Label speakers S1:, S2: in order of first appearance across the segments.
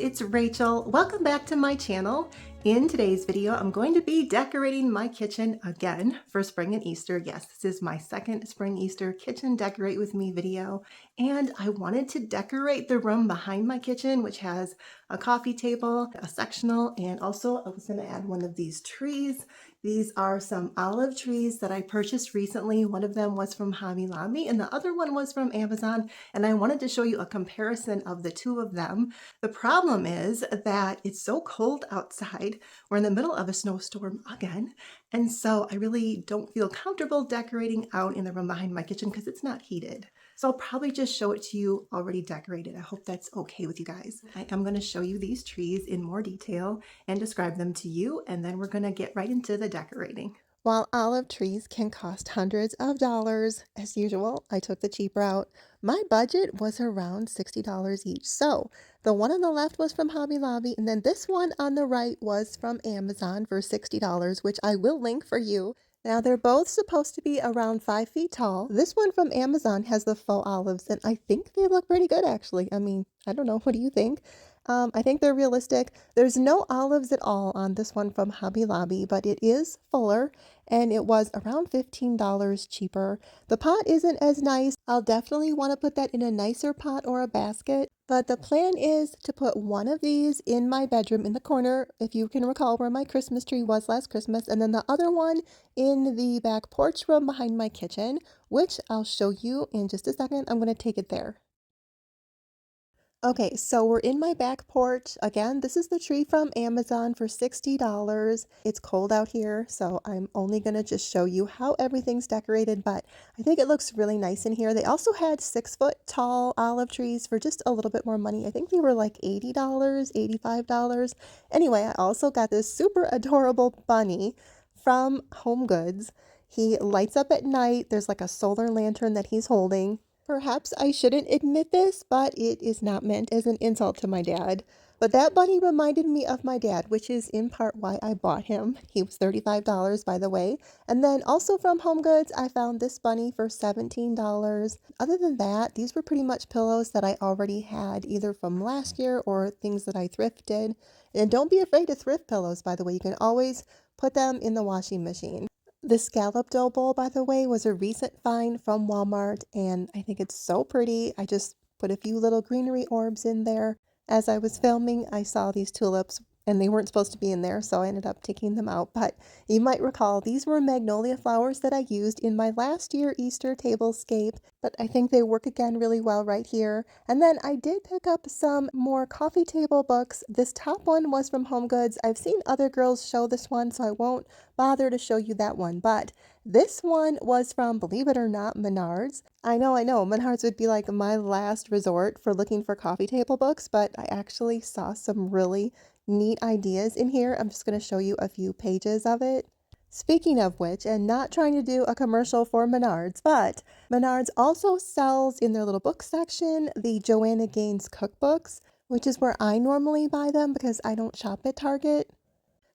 S1: it's Rachel. Welcome back to my channel. In today's video, I'm going to be decorating my kitchen again for spring and Easter. Yes, this is my second spring Easter kitchen decorate with me video, and I wanted to decorate the room behind my kitchen, which has a coffee table, a sectional, and also I was going to add one of these trees. These are some olive trees that I purchased recently. One of them was from Hobby Lobby and the other one was from Amazon, and I wanted to show you a comparison of the two of them. The problem is that it's so cold outside. We're in the middle of a snowstorm again, and so I really don't feel comfortable decorating out in the room behind my kitchen because it's not heated. So I'll probably just show it to you already decorated. I hope that's okay with you guys. I am going to show you these trees in more detail and describe them to you, and then we're going to get right into the decorating. While olive trees can cost hundreds of dollars, as usual, I took the cheap route. My budget was around $60 each. So the one on the left was from Hobby Lobby, and then this one on the right was from Amazon for $60, which I will link for you. Now, they're both supposed to be around 5 feet tall. This one from Amazon has the faux olives, and I think they look pretty good, actually. I mean, I don't know. What do you think? I think they're realistic. There's no olives at all on this one from Hobby Lobby, but it is fuller, and it was around $15 cheaper. The pot isn't as nice. I'll definitely want to put that in a nicer pot or a basket. But the plan is to put one of these in my bedroom in the corner, if you can recall where my Christmas tree was last Christmas, and then the other one in the back porch room behind my kitchen, which I'll show you in just a second. I'm going to take it there. Okay, so we're in my back porch. Again, this is the tree from Amazon for $60. It's cold out here, so I'm only going to just show you how everything's decorated, but I think it looks really nice in here. They also had 6-foot tall olive trees for just a little bit more money. I think they were like $80, $85. Anyway, I also got this super adorable bunny from Home Goods. He lights up at night. There's like a solar lantern that he's holding. Perhaps I shouldn't admit this, but it is not meant as an insult to my dad. But that bunny reminded me of my dad, which is in part why I bought him. He was $35, by the way. And then also from Home Goods, I found this bunny for $17. Other than that, these were pretty much pillows that I already had, either from last year or things that I thrifted. And don't be afraid to thrift pillows, by the way. You can always put them in the washing machine. The scallop dough bowl, by the way, was a recent find from Walmart, and I think it's so pretty. I just put a few little greenery orbs in there. As I was filming, I saw these tulips, and they weren't supposed to be in there, so I ended up taking them out. But you might recall these were magnolia flowers that I used in my last year Easter tablescape, but I think they work again really well right here. And then I did pick up some more coffee table books. This top one was from Home Goods. I've seen other girls show this one, so I won't bother to show you that one, but this one was from, believe it or not, Menards. I know, Menards would be like my last resort for looking for coffee table books, but I actually saw some really neat ideas in here. I'm just going to show you a few pages of it. Speaking of which, and not trying to do a commercial for Menards, but Menards also sells in their little book section the Joanna Gaines cookbooks, which is where I normally buy them because I don't shop at Target.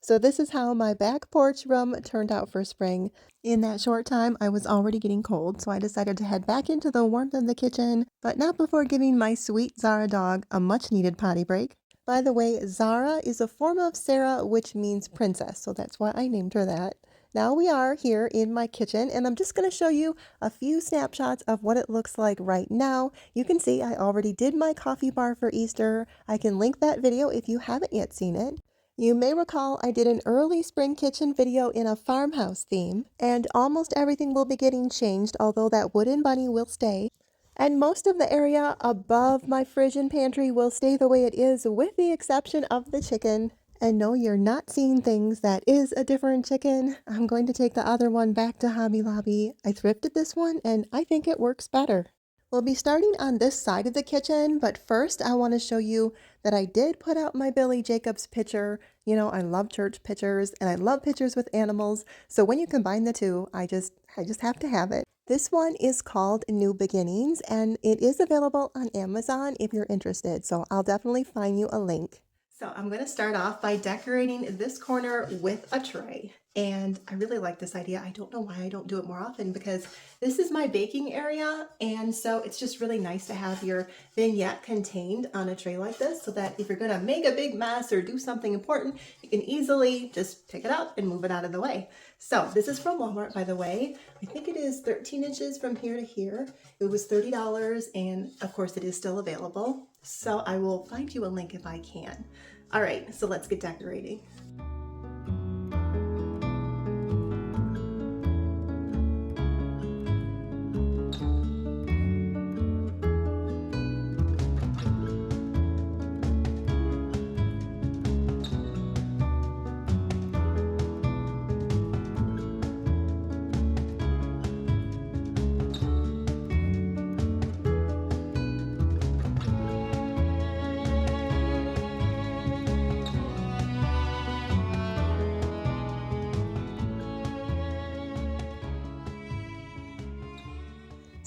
S1: So this is how my back porch room turned out for spring. In that short time, I was already getting cold, so I decided to head back into the warmth of the kitchen, but not before giving my sweet Zara dog a much-needed potty break. By the way, Zara is a form of Sarah, which means princess, so that's why I named her that. Now we are here in my kitchen, and I'm just going to show you a few snapshots of what it looks like right now. You can see I already did my coffee bar for Easter. I can link that video if you haven't yet seen it. You may recall I did an early spring kitchen video in a farmhouse theme, and almost everything will be getting changed, although that wooden bunny will stay. And most of the area above my fridge and pantry will stay the way it is, with the exception of the chicken. And no, you're not seeing things. That is a different chicken. I'm going to take the other one back to Hobby Lobby. I thrifted this one, and I think it works better. We'll be starting on this side of the kitchen, but first I want to show you that I did put out my Billy Jacobs picture. You know, I love church pictures and I love pictures with animals. So when you combine the two, I just have to have it. This one is called New Beginnings, and it is available on Amazon if you're interested. So I'll definitely find you a link. So I'm going to start off by decorating this corner with a tray. And I really like this idea. I don't know why I don't do it more often because this is my baking area. And so it's just really nice to have your vignette contained on a tray like this so that if you're going to make a big mess or do something important, you can easily just pick it up and move it out of the way. So this is from Walmart, by the way. I think it is 13 inches from here to here. It was $30 and of course it is still available. So I will find you a link if I can. All right, so let's get decorating.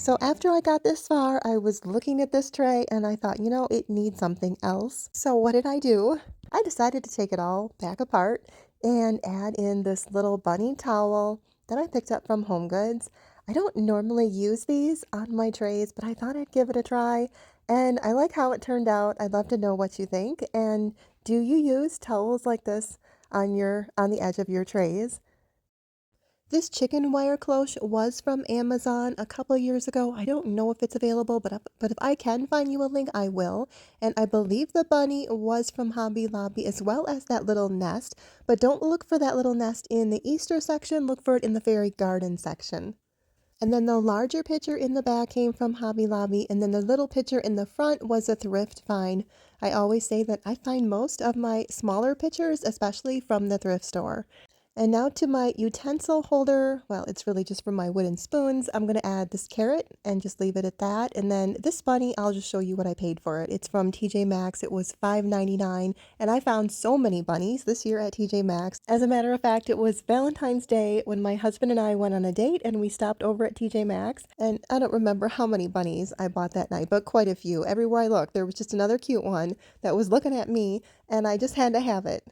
S1: So after I got this far, I was looking at this tray and I thought, you know, it needs something else. So what did I do? I decided to take it all back apart and add in this little bunny towel that I picked up from HomeGoods. I don't normally use these on my trays, but I thought I'd give it a try. And I like how it turned out. I'd love to know what you think. And do you use towels like this on the edge of your trays? This chicken wire cloche was from Amazon a couple of years ago. I don't know if it's available, but if I can find you a link, I will. And I believe the bunny was from Hobby Lobby as well as that little nest. But don't look for that little nest in the Easter section. Look for it in the fairy garden section. And then the larger picture in the back came from Hobby Lobby, and then the little picture in the front was a thrift find. I always say that I find most of my smaller pictures, especially from the thrift store. And now to my utensil holder. Well, it's really just for my wooden spoons. I'm going to add this carrot and just leave it at that. And then this bunny, I'll just show you what I paid for it. It's from TJ Maxx. It was $5.99. And I found so many bunnies this year at TJ Maxx. As a matter of fact, it was Valentine's Day when my husband and I went on a date and we stopped over at TJ Maxx. And I don't remember how many bunnies I bought that night, but quite a few. Everywhere I looked, there was just another cute one that was looking at me, and I just had to have it.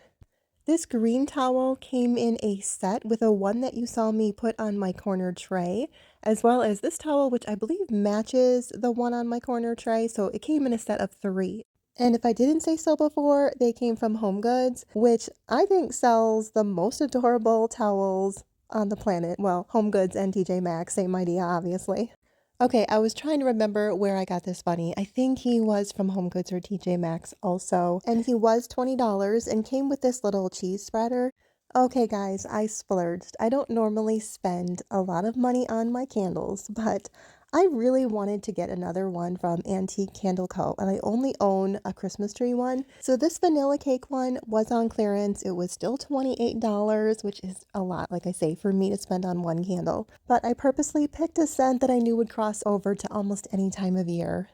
S1: This green towel came in a set with a one that you saw me put on my corner tray, as well as this towel, which I believe matches the one on my corner tray. So it came in a set of 3. And if I didn't say so before, they came from HomeGoods, which I think sells the most adorable towels on the planet. Well, HomeGoods and TJ Maxx, same idea, obviously. Okay, I was trying to remember where I got this bunny. I think he was from HomeGoods or TJ Maxx also, and he was $20 and came with this little cheese spreader. Okay, guys, I splurged. I don't normally spend a lot of money on my candles, but I really wanted to get another one from Antique Candle Co. and I only own a Christmas tree one. So this vanilla cake one was on clearance. It was still $28, which is a lot, like I say, for me to spend on one candle. But I purposely picked a scent that I knew would cross over to almost any time of year.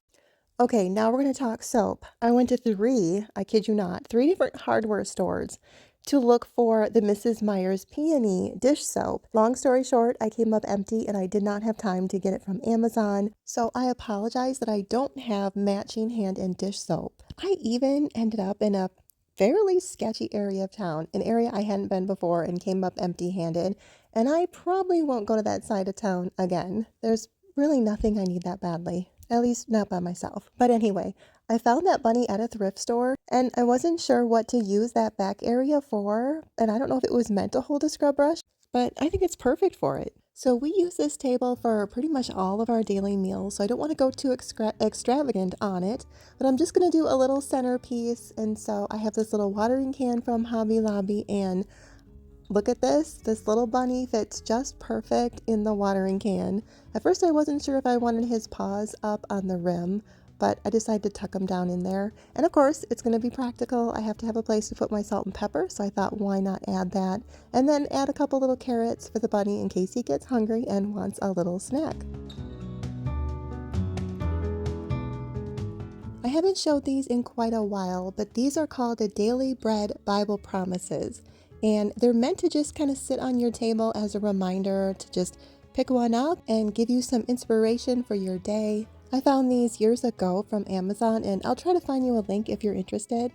S1: Okay, now we're going to talk soap. I went to 3, I kid you not, 3 different hardware stores to look for the Mrs. Meyer's Peony dish soap. Long story short, I came up empty and I did not have time to get it from Amazon. So I apologize that I don't have matching hand and dish soap. I even ended up in a fairly sketchy area of town, an area I hadn't been before, and came up empty-handed. And I probably won't go to that side of town again. There's really nothing I need that badly. At least not by myself. But anyway, I found that bunny at a thrift store and I wasn't sure what to use that back area for. And I don't know if it was meant to hold a scrub brush, but I think it's perfect for it. So we use this table for pretty much all of our daily meals. So I don't want to go too extravagant on it, but I'm just going to do a little centerpiece. And so I have this little watering can from Hobby Lobby, and look at this. This little bunny fits just perfect in the watering can. At first I wasn't sure if I wanted his paws up on the rim, but I decided to tuck him down in there. And of course, it's going to be practical. I have to have a place to put my salt and pepper, so I thought, why not add that? And then add a couple little carrots for the bunny in case he gets hungry and wants a little snack. I haven't showed these in quite a while, but these are called the Daily Bread Bible Promises. And they're meant to just kind of sit on your table as a reminder to just pick one up and give you some inspiration for your day. I found these years ago from Amazon, and I'll try to find you a link if you're interested.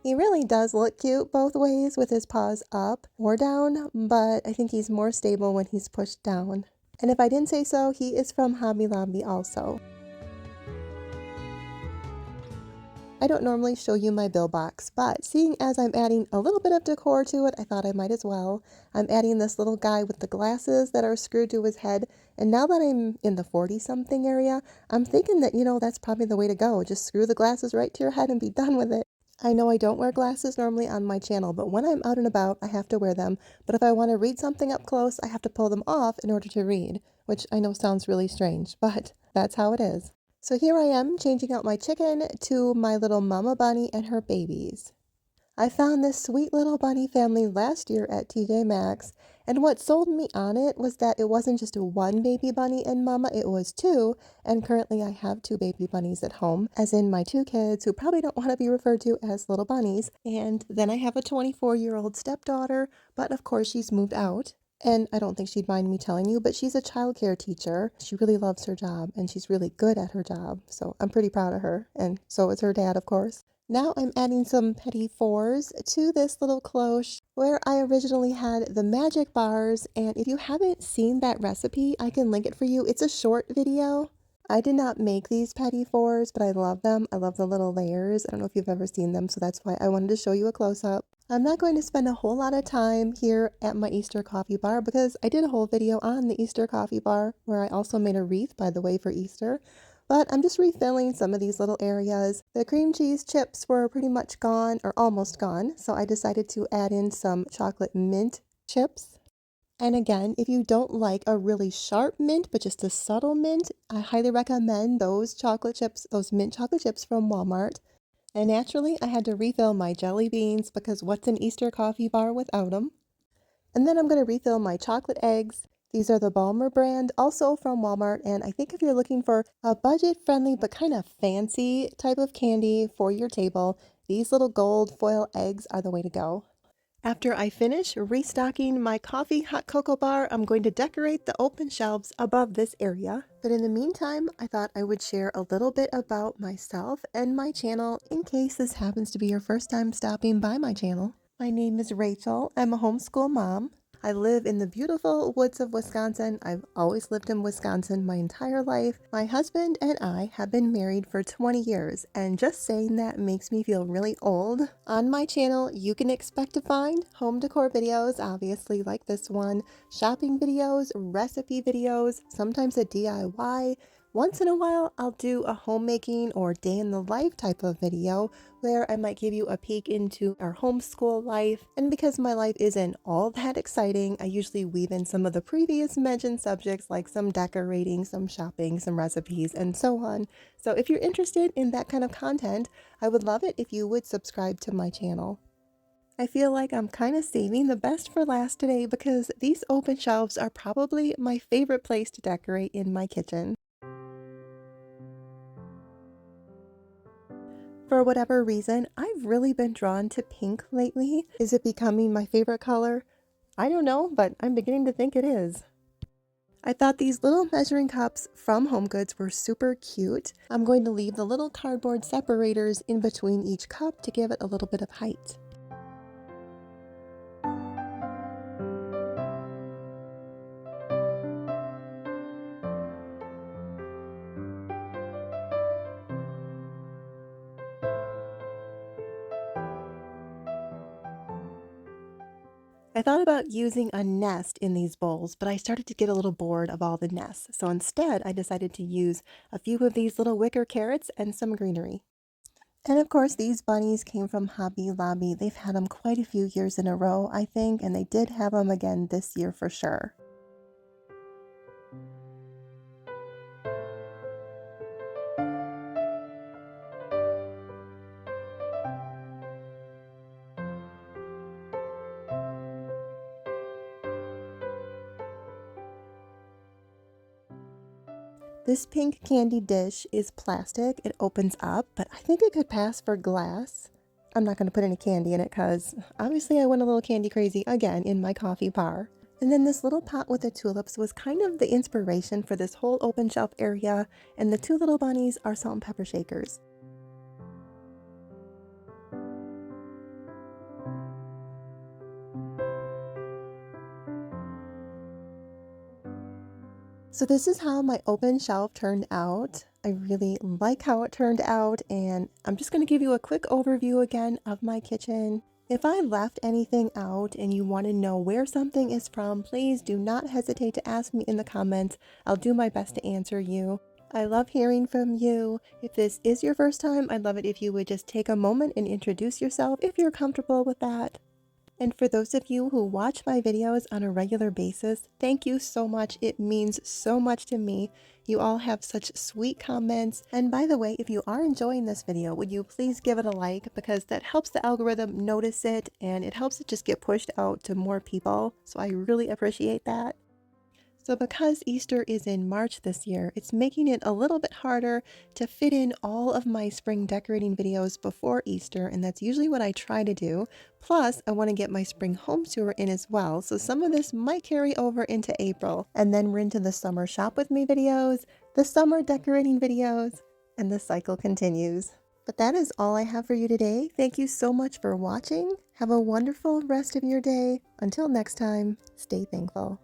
S1: He really does look cute both ways with his paws up or down, but I think he's more stable when he's pushed down. And if I didn't say so, he is from Hobby Lobby also. I don't normally show you my bill box, but seeing as I'm adding a little bit of decor to it, I thought I might as well. I'm adding this little guy with the glasses that are screwed to his head, and now that I'm in the 40-something area, I'm thinking that, that's probably the way to go. Just screw the glasses right to your head and be done with it. I know I don't wear glasses normally on my channel, but when I'm out and about, I have to wear them. But if I want to read something up close, I have to pull them off in order to read, which I know sounds really strange, but that's how it is. So here I am changing out my chicken to my little mama bunny and her babies. I found this sweet little bunny family last year at TJ Maxx, and what sold me on it was that it wasn't just one baby bunny and mama, it was two, and currently I have two baby bunnies at home, as in my two kids who probably don't want to be referred to as little bunnies, and then I have a 24-year-old stepdaughter, but of course she's moved out. And I don't think she'd mind me telling you, but she's a childcare teacher. She really loves her job and she's really good at her job. So I'm pretty proud of her. And so is her dad, of course. Now I'm adding some petit fours to this little cloche where I originally had the magic bars. And if you haven't seen that recipe, I can link it for you. It's a short video. I did not make these petit fours, but I love them. I love the little layers. I don't know if you've ever seen them, so that's why I wanted to show you a close-up. I'm not going to spend a whole lot of time here at my Easter coffee bar because I did a whole video on the Easter coffee bar where I also made a wreath, by the way, for Easter. But I'm just refilling some of these little areas. The cream cheese chips were pretty much gone or almost gone, so I decided to add in some chocolate mint chips. And again, if you don't like a really sharp mint, but just a subtle mint, I highly recommend those chocolate chips, those mint chocolate chips from Walmart. And naturally, I had to refill my jelly beans because what's an Easter coffee bar without them? And then I'm going to refill my chocolate eggs. These are the Balmer brand, also from Walmart. And I think if you're looking for a budget-friendly but kind of fancy type of candy for your table, these little gold foil eggs are the way to go. After I finish restocking my coffee hot cocoa bar, I'm going to decorate the open shelves above this area. But in the meantime, I thought I would share a little bit about myself and my channel in case this happens to be your first time stopping by my channel. My name is Rachel. I'm a homeschool mom. I live in the beautiful woods of Wisconsin. I've always lived in Wisconsin my entire life. My husband and I have been married for 20 years, and just saying that makes me feel really old. On my channel, you can expect to find home decor videos, obviously like this one, shopping videos, recipe videos, sometimes a DIY. Once in a while, I'll do a homemaking or day in the life type of video where I might give you a peek into our homeschool life. And because my life isn't all that exciting, I usually weave in some of the previous mentioned subjects like some decorating, some shopping, some recipes, and so on. So if you're interested in that kind of content, I would love it if you would subscribe to my channel. I feel like I'm kind of saving the best for last today because these open shelves are probably my favorite place to decorate in my kitchen. For whatever reason, I've really been drawn to pink lately. Is it becoming my favorite color? I don't know, but I'm beginning to think it is. I thought these little measuring cups from HomeGoods were super cute. I'm going to leave the little cardboard separators in between each cup to give it a little bit of height. I thought about using a nest in these bowls, but I started to get a little bored of all the nests. So instead, I decided to use a few of these little wicker carrots and some greenery. And of course, these bunnies came from Hobby Lobby. They've had them quite a few years in a row, I think, and they did have them again this year for sure. This pink candy dish is plastic. It opens up, but I think it could pass for glass. I'm not going to put any candy in it because obviously I went a little candy crazy again in my coffee bar. And then this little pot with the tulips was kind of the inspiration for this whole open shelf area, and the two little bunnies are salt and pepper shakers. So this is how my open shelf turned out. I really like how it turned out, and I'm just going to give you a quick overview again of my kitchen. If I left anything out and you want to know where something is from, please do not hesitate to ask me in the comments. I'll do my best to answer you. I love hearing from you. If this is your first time, I'd love it if you would just take a moment and introduce yourself if you're comfortable with that. And for those of you who watch my videos on a regular basis, thank you so much. It means so much to me. You all have such sweet comments. And by the way, if you are enjoying this video, would you please give it a like, because that helps the algorithm notice it and it helps it just get pushed out to more people. So I really appreciate that. So because Easter is in March this year, it's making it a little bit harder to fit in all of my spring decorating videos before Easter, and that's usually what I try to do. Plus, I want to get my spring home tour in as well, so some of this might carry over into April. And then we're into the summer shop with me videos, the summer decorating videos, and the cycle continues. But that is all I have for you today. Thank you so much for watching. Have a wonderful rest of your day. Until next time, stay thankful.